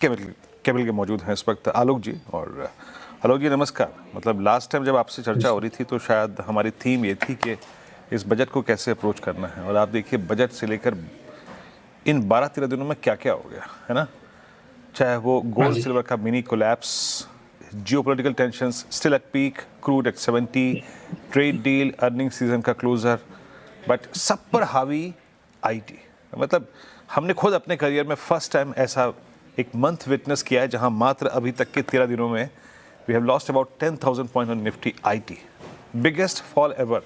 Cable cable के मौजूद हैं इस वक्त आलोक जी। और आलोक जी नमस्कार। मतलब लास्ट टाइम जब आपसे चर्चा हो रही थी तो शायद हमारी थीम ये थी कि इस बजट को कैसे अप्रोच करना है, और आप देखिए बजट से लेकर इन 12-13 दिनों में क्या क्या हो गया है ना। चाहे वो हाँ गोल्ड जी। सिल्वर का mini collapse, geopolitical tensions still at peak, crude at 70, trade deal, earning season का क्लोजर, बट सब पर हावी आईटी। मतलब हमने खुद अपने करियर में फर्स्ट टाइम ऐसा एक मंथ विटनेस किया है जहां मात्र अभी तक के 13 दिनों में we have lost about 10,000 point on Nifty IT, biggest fall ever.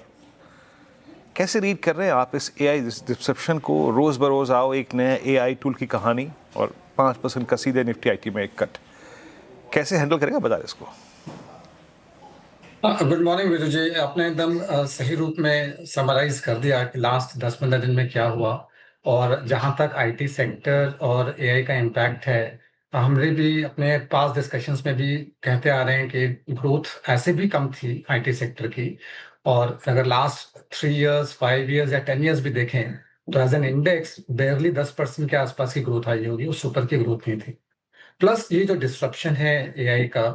कैसे रीड कर रहे हैं आप इस एआई डिस्क्रिप्शन को? रोज बरोज आओ एक नया एआई टूल की कहानी और 5% का सीधे निफ्टी आईटी में एक कट। कैसे हैंडल करेगा बाजार इसको? गुड मॉर्निंग वीरू जी। आपने एकदम सही रूप में समराइज कर दिया कि लास्ट 10-15 दिन में क्या हुआ। और जहां तक आईटी सेक्टर और एआई का इम्पैक्ट है, हमने भी अपने पास डिस्कशंस में भी कहते आ रहे हैं कि ग्रोथ ऐसे भी कम थी आईटी सेक्टर की। और अगर लास्ट 3 इयर्स 5 इयर्स या 10 इयर्स भी देखें तो एज एन इंडेक्स बेयरली 10% के आसपास की ग्रोथ आई होगी, उस ऊपर की ग्रोथ नहीं थी। प्लस ये जो डिस्ट्रप्शन है एआई का,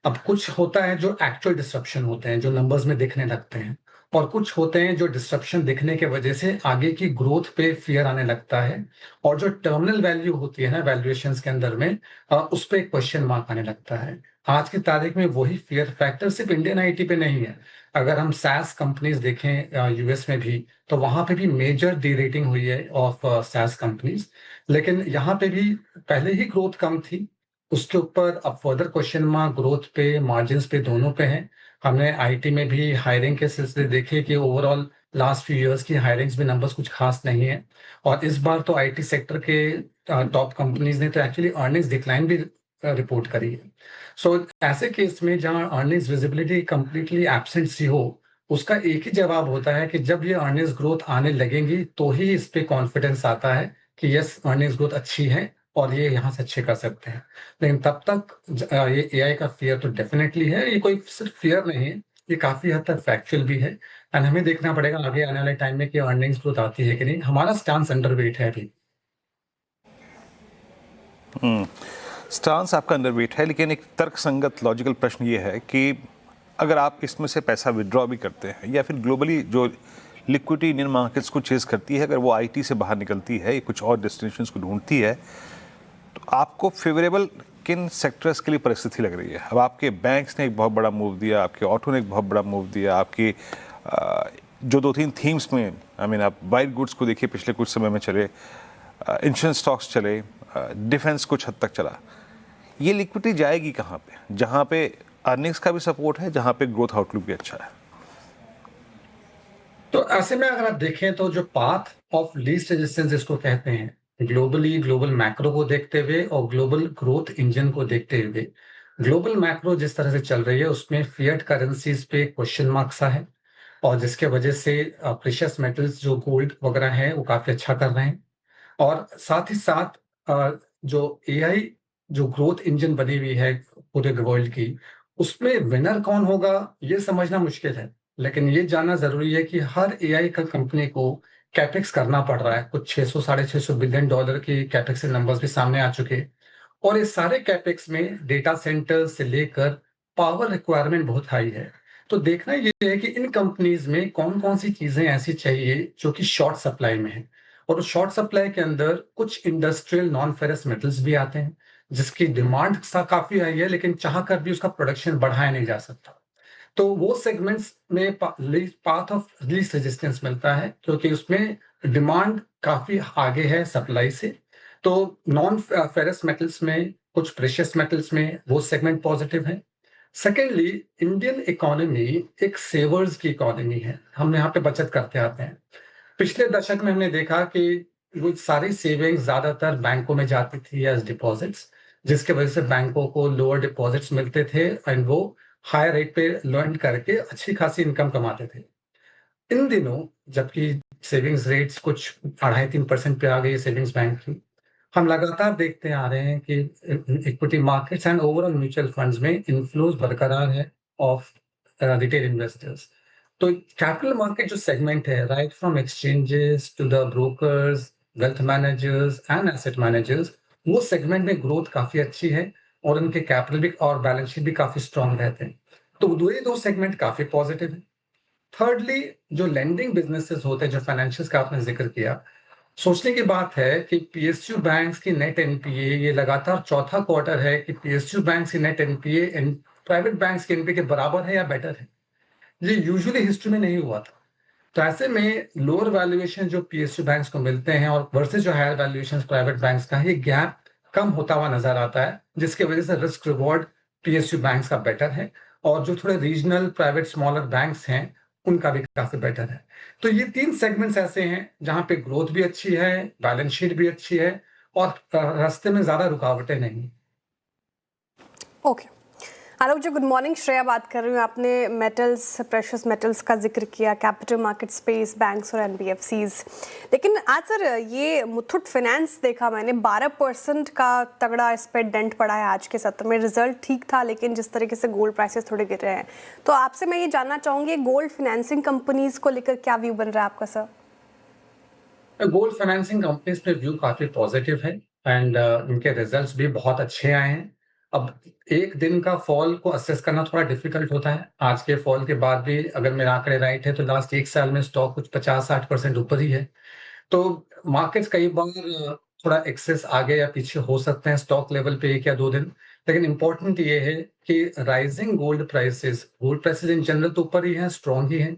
अब कुछ होता है जो एक्चुअल डिस्ट्रप्शन होते हैं जो नंबर्स में दिखने लगते हैं, और कुछ होते हैं जो डिस्ट्रप्शन दिखने के वजह से आगे की ग्रोथ पे फियर आने लगता है। और जो टर्मिनल वैल्यू होती है ना वैल्यूएशंस के अंदर में, उस पे एक क्वेश्चन मार्क आने लगता है। आज की तारीख में वही फियर फैक्टर सिर्फ इंडियन आईटी पे नहीं है। अगर हम सैस कंपनीज देखें यूएस में भी, तो वहां पे भी मेजर डी रेटिंग हुई है ऑफ सैस कंपनीज। लेकिन यहाँ पे भी पहले ही ग्रोथ कम थी, उसके ऊपर अब फर्दर क्वेश्चन मार्क ग्रोथ पे मार्जिन्स पे दोनों पे हैं। हमने आईटी में भी हायरिंग के सिलसिले देखे कि ओवरऑल लास्ट फ्यू इयर्स की हायरिंग्स में नंबर्स कुछ खास नहीं है। और इस बार तो आईटी सेक्टर के टॉप कंपनीज ने तो एक्चुअली अर्निंग्स डिक्लाइन भी रिपोर्ट करी है। सो ऐसे केस में जहां अर्निंग्स विजिबिलिटी कंप्लीटली एब्सेंट सी हो, उसका एक ही जवाब होता है कि जब ये अर्निंग्स ग्रोथ आने लगेंगी तो ही इस पे कॉन्फिडेंस आता है कि यस अर्निंग्स ग्रोथ अच्छी है और ये यहाँ से अच्छे कर सकते हैं। लेकिन तब तक ये एआई का फियर तो डेफिनेटली है। ये कोई सिर्फ फियर नहीं है, ये काफी हद तक फैक्चुअल भी है। एंड हमें देखना पड़ेगा आगे आने वाले टाइम में कि अर्निंग्स ग्रोथ आती है कि नहीं। हमारा स्टांस अंडरवेट है अभी। स्टांस आपका अंडरवेट है, लेकिन एक तर्कसंगत लॉजिकल प्रश्न ये है कि अगर आप इसमें से पैसा विड्रॉ भी करते हैं या फिर ग्लोबली जो लिक्विडिटी इंडियन मार्केट्स को चेज करती है, अगर वो आईटी से बाहर निकलती है या कुछ और डेस्टिनेशंस को ढूंढती है, तो आपको फेवरेबल किन सेक्टर्स के लिए परिस्थिति लग रही है? अब आपके बैंक्स ने एक बहुत बड़ा मूव दिया, आपके ऑटो ने एक बहुत बड़ा मूव दिया, आपकी जो 2-3 थीम्स में आई मीन आप वाइट गुड्स को देखिए पिछले कुछ समय में चले, इंश्योरेंस स्टॉक्स चले, डिफेंस कुछ हद तक चला। ये लिक्विडिटी जाएगी कहाँ पे, जहाँ पे अर्निंग्स का भी सपोर्ट है, जहाँ पे ग्रोथ आउटलुक भी अच्छा है? तो ऐसे में अगर आप देखें तो जो पाथ ऑफ लीस्ट रेजिस्टेंस इसको कहते हैं, ग्लोबली ग्लोबल मैक्रो को देखते हुए और ग्लोबल ग्रोथ इंजन को देखते हुए, ग्लोबल मैक्रो जिस तरह से चल रही है उसमें फिएट करेंसीज पे क्वेश्चन मार्क सा है। और जिसके वजह से प्रेशियस मेटल्स जो गोल्ड वगैरह हैं वो काफी अच्छा कर रहे हैं। और साथ ही साथ जो एआई जो ग्रोथ इंजन बनी हुई है पूरे वर्ल्ड की, उसमें विनर कौन होगा ये समझना मुश्किल है। लेकिन ये जानना जरूरी है कि हर एआई का कंपनी को कैपेक्स करना पड़ रहा है। कुछ 600 $650 बिलियन की कैपेक्स के नंबर्स भी सामने आ चुके हैं। और इस सारे कैपेक्स में डेटा सेंटर से लेकर पावर रिक्वायरमेंट बहुत हाई है। तो देखना ये है कि इन कंपनीज में कौन कौन सी चीजें ऐसी चाहिए जो कि शॉर्ट सप्लाई में है। और उस शॉर्ट सप्लाई के अंदर कुछ इंडस्ट्रियल नॉन फेरस मेटल्स भी आते हैं जिसकी डिमांड सा काफी हाई है, लेकिन चाह कर भी उसका प्रोडक्शन बढ़ाया नहीं जा सकता। तो वो सेगमेंट्स में पाथ ऑफ लीस्ट रेजिस्टेंस मिलता है क्योंकि उसमें डिमांड काफी आगे है सप्लाई से। तो नॉन फेरस मेटल्स में, कुछ प्रेशियस मेटल्स में वो सेगमेंट पॉजिटिव है। सेकेंडली, इंडियन इकोनॉमी एक सेवर्स की इकोनॉमी है। हम यहाँ पे बचत करते आते हैं। पिछले दशक में हमने देखा कि वो सारी सेविंग्स ज्यादातर बैंकों में जाती थी एज डिपॉजिट्स, जिसके वजह से बैंकों को लोअर डिपॉजिट्स मिलते थे एंड वो हायर रेट पे लर्न करके अच्छी खासी इनकम कमाते थे। इन दिनों जबकि सेविंग्स रेट्स कुछ 2.5-3% पे आ गई है सेविंग्स बैंक की, हम लगातार देखते आ रहे हैं कि equity markets and overall mutual funds में इन्फ्लोज बरकरार है ऑफ रिटेल इन्वेस्टर्स। तो कैपिटल मार्केट जो सेगमेंट है, right from exchanges to the brokers, wealth managers and asset managers, वो सेगमेंट में ग्रोथ काफ़ी अच्छी है और उनके कैपिटल भी और बैलेंस शीट भी काफ़ी स्ट्रॉन्ग रहते हैं। तो ये 2 सेगमेंट काफ़ी पॉजिटिव हैं। थर्डली जो लेंडिंग बिज़नेसेस होते हैं, जो फाइनेंशियल्स का आपने ज़िक्र किया, सोचने की बात है कि पीएसयू बैंक्स की नेट एनपीए ये लगातार चौथा क्वार्टर है कि पीएसयू बैंक्स की नेट एनपीए प्राइवेट बैंक्स के एनपीए के बराबर है या बेटर है। ये यूजुअली हिस्ट्री में नहीं हुआ था। तो ऐसे में लोअर वैल्यूएशन जो पीएसयू बैंक्स को मिलते हैं और वर्सेस जो हायर वैल्यूएशन प्राइवेट बैंक्स का है, ये गैप कम होता हुआ नजर आता है, जिसकी वजह से रिस्क रिवॉर्ड पीएसयू बैंक्स का बेटर है और जो थोड़े रीजनल प्राइवेट स्मॉलर बैंक्स हैं उनका भी काफी बेटर है। तो ये 3 सेगमेंट्स ऐसे हैं जहां पे ग्रोथ भी अच्छी है, बैलेंस शीट भी अच्छी है और रास्ते में ज्यादा रुकावटें नहीं। ओके आलोक जी, गुड मॉर्निंग। श्रेया बात कर रही हूँ। आपने मेटल्स, प्रेशियस मेटल्स का जिक्र किया, कैपिटल मार्केट स्पेस, बैंक्स और एनबीएफसीज, लेकिन आज सर ये मुथूट फाइनेंस देखा मैंने 12% का तगड़ा इस पर डेंट पड़ा है आज के सत्र में। रिजल्ट ठीक था लेकिन जिस तरीके से गोल्ड प्राइसेस थोड़े गिर रहे हैं, तो आपसे मैं ये जानना चाहूँगी गोल्ड फाइनेंसिंग कंपनीज को लेकर क्या व्यू बन रहा है आपका सर? गोल्ड फाइनेंसिंग कंपनीज पे व्यू काफी पॉजिटिव है एंड इनके रिजल्ट्स भी बहुत अच्छे आए हैं। अब एक दिन का फॉल को असेस करना थोड़ा डिफिकल्ट होता है। आज के फॉल के बाद भी अगर मेरे आंकड़े राइट है तो लास्ट 1 साल में स्टॉक कुछ 50-60% ऊपर ही है। तो मार्केट्स कई बार थोड़ा एक्सेस आगे या पीछे हो सकते हैं स्टॉक लेवल पे 1 या 2 दिन। लेकिन इम्पोर्टेंट ये है कि rising gold prices in general तो ऊपर ही हैं, स्ट्रॉन्ग ही हैं।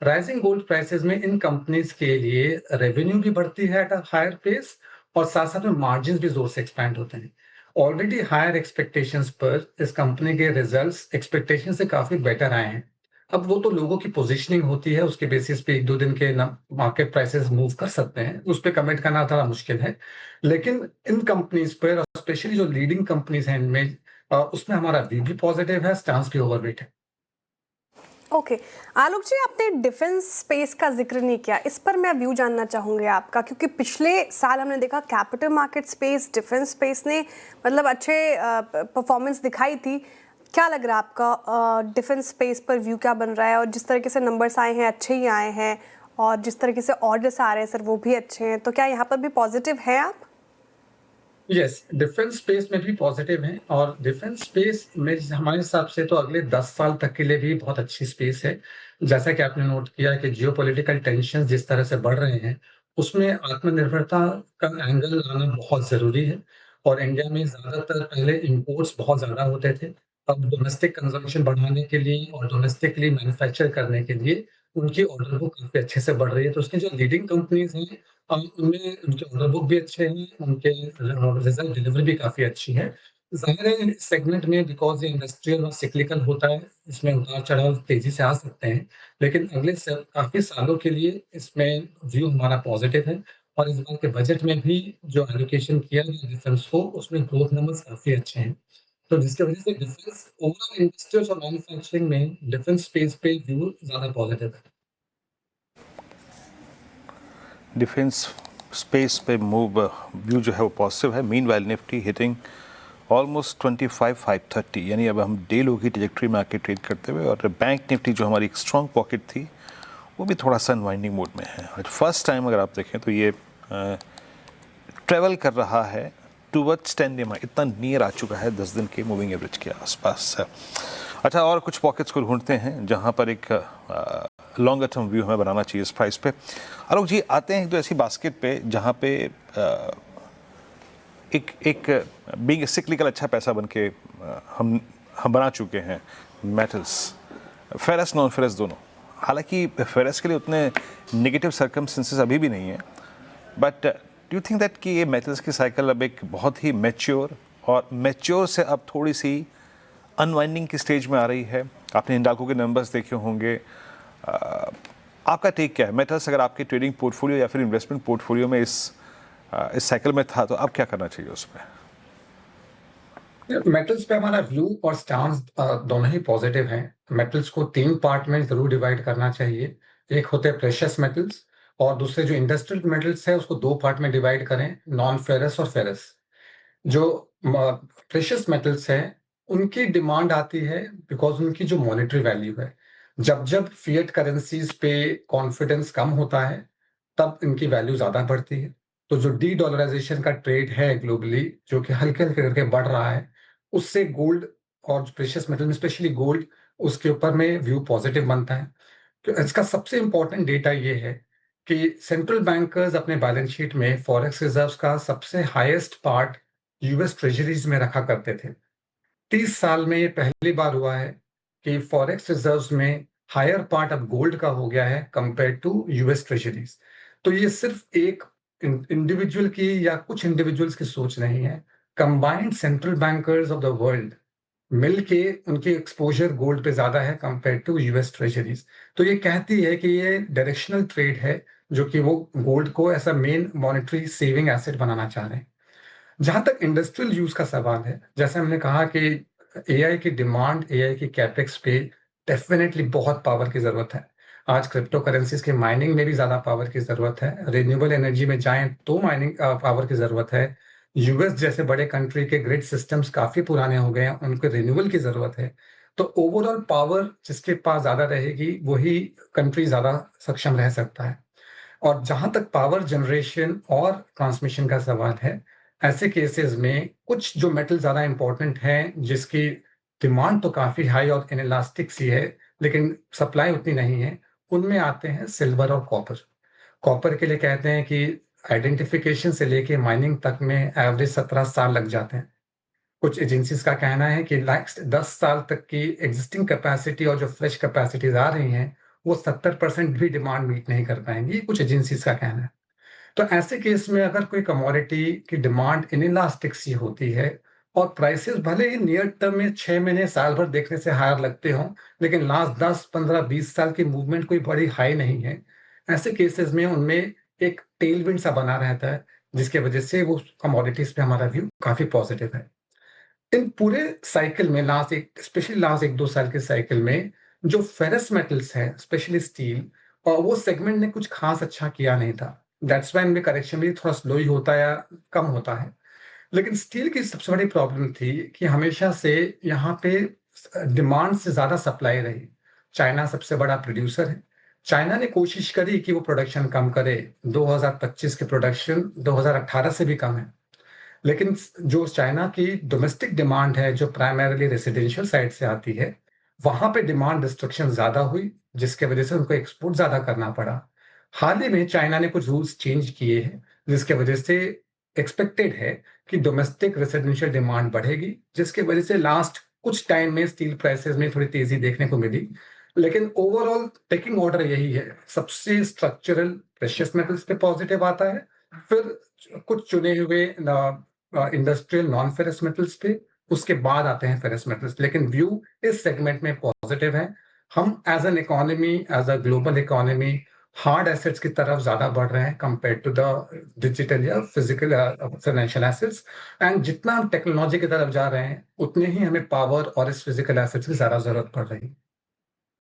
राइजिंग गोल्ड प्राइसेस में इन कंपनीज के लिए रेवेन्यू भी बढ़ती है एट अ हायर पेस और साथ साथ में मार्जिन भी जोर से एक्सपैंड होते हैं। ऑलरेडी हायर एक्सपेक्टेशंस पर इस कंपनी के रिजल्ट्स एक्सपेक्टेशन से काफी बेटर आए हैं। अब वो तो लोगों की पोजीशनिंग होती है, उसके बेसिस पे 1-2 दिन के ना मार्केट प्राइसेस मूव कर सकते हैं, उस पे कमेंट करना थोड़ा मुश्किल है। लेकिन इन कंपनीज पर और स्पेशली जो लीडिंग कंपनीज हैं इनमें उसमें हमारा व्यू भी पॉजिटिव है, स्टांस भी ओवरवेट है। ओके आलोक जी, आपने डिफेंस स्पेस का जिक्र नहीं किया, इस पर मैं व्यू जानना चाहूँगी आपका, क्योंकि पिछले साल हमने देखा capital market space, defence space ने मतलब अच्छे परफॉर्मेंस दिखाई थी। क्या लग रहा है आपका डिफेंस स्पेस पर व्यू क्या बन रहा है? और जिस तरीके से नंबर्स आए हैं अच्छे ही आए हैं और जिस तरीके से ऑर्डर्स आ रहे हैं सर वो भी अच्छे हैं, तो क्या यहाँ पर भी पॉजिटिव है आप? यस, डिफेंस स्पेस में भी पॉजिटिव हैं और डिफेंस स्पेस में हमारे हिसाब से तो अगले 10 साल तक के लिए भी बहुत अच्छी स्पेस है। जैसा कि आपने नोट किया कि जियोपॉलिटिकल टेंशन जिस तरह से बढ़ रहे हैं, उसमें आत्मनिर्भरता का एंगल आना बहुत ज़रूरी है और इंडिया में ज़्यादातर पहले इंपोर्ट्स बहुत ज़्यादा होते थे। अब डोमेस्टिक कंजम्पशन बढ़ाने के लिए और डोमेस्टिकली मैन्युफैक्चर करने के लिए उनकी ऑर्डर बुक काफ़ी अच्छे से बढ़ रही है। तो उसकी जो लीडिंग कंपनीज़ हैं उनमें उनके ऑर्डर बुक भी अच्छे हैं, उनके रिजल्ट डिलीवरी भी काफ़ी अच्छी है। ज़ाहिर है इस सेगमेंट में बिकॉज़ ये इंडस्ट्रियल और सिक्लिकल होता है, इसमें उतार-चढ़ाव तेज़ी से आ सकते हैं। लेकिन अगले काफ़ी सालों के लिए इसमें व्यू हमारा पॉज़िटिव है और इस बार के बजट में भी जो एलोकेशन किया गया डिफेंस को, उसमें ग्रोथ नंबर्स काफ़ी अच्छे हैं। तो जिसकी वजह से डिफेंस ओवरऑल इंडस्ट्रीज और मैन्युफैक्चरिंग में डिफेंस स्पेस पे व्यू ज़्यादा पॉज़िटिव है। डिफेंस स्पेस पे मूव व्यू जो है वो पॉजिटिव है। Meanwhile Nifty hitting almost 25,530, यानी अब हम डे लो की ट्रेजेक्ट्री में आके ट्रेड करते हुए, और बैंक निफ्टी जो हमारी एक स्ट्रॉन्ग पॉकेट थी वो भी थोड़ा सा अनवाइंडिंग मोड में है। आज फर्स्ट टाइम अगर आप देखें तो ये ट्रेवल कर रहा है टूवर्ड्स 10 EMI, इतना नियर आ चुका है 10 दिन के मूविंग एवरेज के आसपास है। अच्छा, और कुछ पॉकेट्स को ढूंढते हैं जहां पर एक लॉन्गर टर्म व्यू हमें बनाना चाहिए इस प्राइस पे। आलोक जी, आते हैं तो ऐसी बास्केट पे जहां पे एक एक बीइंग सिक्लिकल अच्छा पैसा बन के हम बना चुके हैं मेटल्स, फेरस नॉन फेरस दोनों। हालांकि फेरस के लिए उतने नेगेटिव सर्कमस्टेंसेस अभी भी नहीं है, but do you think that कि ये मेटल्स की साइकिल अब एक बहुत ही मैच्योर और मैच्योर से अब थोड़ी सी अनवाइंडिंग की स्टेज में आ रही है? आपने हिंडाल्को के नंबर्स देखे होंगे। आपका टेक क्या है? मेटल्स अगर आपके ट्रेडिंग पोर्टफोलियो या फिर इन्वेस्टमेंट पोर्टफोलियो में इस साइकिल में था तो अब क्या करना चाहिए उसमें? मेटल्स पे हमारा व्यू और स्टांस दोनों ही पॉजिटिव हैं। मेटल्स को 3 पार्ट में ज़रूर डिवाइड करना चाहिए। एक होते हैं प्रेशियस मेटल्स और दूसरे जो इंडस्ट्रियल मेटल्स है उसको 2 पार्ट में डिवाइड करें, नॉन फेरस और फेरस। जो प्रेशियस मेटल्स हैं उनकी डिमांड आती है बिकॉज़ उनकी जो मॉनेटरी वैल्यू है। जब फिएट करेंसीज़ पे कॉन्फिडेंस कम होता है, तब इनकी वैल्यू ज़्यादा बढ़ती है। तो जो डी-डॉलराइजेशन का ट्रेड है ग्लोबली, जो कि हल्के-हल्के करके बढ़ रहा है, उससे गोल्ड और प्रेशियस मेटल में स्पेशली गोल्ड, उसके ऊपर में व्यू पॉजिटिव बनता है। तो इसका सबसे इम्पोर्टेंट डेटा ये है कि सेंट्रल बैंकर्स अपने बैलेंस शीट में फॉरेक्स रिजर्व्स का सबसे हाईएस्ट पार्ट यूएस ट्रेजरीज में रखा करते थे। 30 साल में ये पहली बार हुआ है कि फॉरेक्स रिजर्व्स में हायर पार्ट अब गोल्ड का हो गया है कंपेयर टू यूएस ट्रेजरीज। तो ये सिर्फ एक इंडिविजुअल की या कुछ इंडिविजुअल्स की सोच नहीं है। Combined central bankers of the world मिलके उनकी एक्सपोजर गोल्ड पे ज्यादा है कंपेयर टू यूएस ट्रेजरीज। तो ये कहती है कि ये डायरेक्शनल ट्रेड है, जो कि वो गोल्ड को ऐसा मेन मॉनेटरी सेविंग एसेट बनाना चाह रहे हैं। जहां तक इंडस्ट्रियल यूज का सवाल है, जैसे हमने कहा कि एआई की डिमांड, एआई की कैपेक्स पे डेफिनेटली बहुत पावर की जरूरत है। आज क्रिप्टो करेंसीज के माइनिंग में भी ज्यादा पावर की जरूरत है। रिन्यूएबल एनर्जी में जाएं तो माइनिंग पावर की जरूरत है। यूएस जैसे बड़े कंट्री के ग्रिड सिस्टम्स काफी पुराने हो गए हैं, उनको रिन्यूएबल की जरूरत है। तो ओवरऑल पावर जिसके पास ज्यादा रहेगी वही कंट्री ज्यादा सक्षम रह सकता है। और जहां तक पावर जनरेशन और ट्रांसमिशन का सवाल है, ऐसे केसेस में कुछ जो मेटल ज्यादा इंपॉर्टेंट हैं, जिसकी डिमांड तो काफी हाई और इनइलास्टिक सी है, लेकिन सप्लाई उतनी नहीं है, उनमें आते हैं सिल्वर और कॉपर। कॉपर के लिए कहते हैं कि आइडेंटिफिकेशन से लेके माइनिंग तक में एवरेज 17 साल लग जाते हैं। कुछ एजेंसीज का कहना है कि नेक्स्ट 10 साल तक की एग्जिस्टिंग कैपेसिटी और जो फ्रेश कैपेसिटीज आ रही हैं, वो 70% भी डिमांड मीट नहीं कर पाएंगी, कुछ एजेंसीज का कहना है। तो ऐसे केस में अगर कोई कमोडिटी की डिमांड इनइलास्टिक सी होती है और प्राइसेस भले ही नियर टर्म में 6 महीने साल भर देखने से हायर लगते हों, लेकिन लास्ट 10 15 20 साल की मूवमेंट कोई बड़ी हाई नहीं है, ऐसे केसेस में उनमें एक टेलविंड सा बना रहता है, जिसकी वजह से वो कमोडिटीज पे हमारा व्यू काफी पॉजिटिव है। इन पूरे साइकिल में लास्ट 1-2 साल के साइकिल में जो फेरस मेटल्स हैं, स्पेशली स्टील, और वो सेगमेंट ने कुछ खास अच्छा किया नहीं था। दैट्स व्हाई इनमें करेक्शन भी थोड़ा स्लो ही होता है या कम होता है। लेकिन स्टील की सबसे बड़ी प्रॉब्लम थी कि हमेशा से यहाँ पे डिमांड से ज्यादा सप्लाई रही। चाइना सबसे बड़ा प्रोड्यूसर है। चाइना ने कोशिश करी कि वो प्रोडक्शन कम करे। 2025 के प्रोडक्शन 2018 से भी कम है। लेकिन जो चाइना की डोमेस्टिक डिमांड है, जो प्राइमरीली रेसिडेंशियल साइड से आती है, वहां पे डिमांड डिस्ट्रक्शन ज्यादा हुई, जिसके वजह से उनको एक्सपोर्ट ज्यादा करना पड़ा। हाल ही में चाइना ने कुछ रूल्स चेंज किए हैं, जिसके वजह से एक्सपेक्टेड है कि डोमेस्टिक रेसिडेंशियल डिमांड बढ़ेगी, जिसके वजह से लास्ट कुछ टाइम में स्टील प्राइसेस में थोड़ी तेजी देखने को मिली। लेकिन ओवरऑल टेकिंग ऑर्डर यही है, सबसे स्ट्रक्चरल प्रेशियस मेटल्स पे पॉजिटिव आता है, फिर कुछ चुने हुए इंडस्ट्रियल नॉन फेरस मेटल्स पे, उसके बाद आते हैं फेरस मेटल्स। लेकिन व्यू इस सेगमेंट में पॉजिटिव है। हम as an economy, as a global economy, hard assets की तरफ ज्यादा बढ़ रहे हैं कंपेयर टू द डिजिटल या फिजिकल फाइनेंशियल एसेट्स। एंड जितना हम टेक्नोलॉजी की तरफ जा रहे हैं, उतने ही हमें पावर और इस फिजिकल एसेट्स की ज्यादा जरूरत पड़ रही है।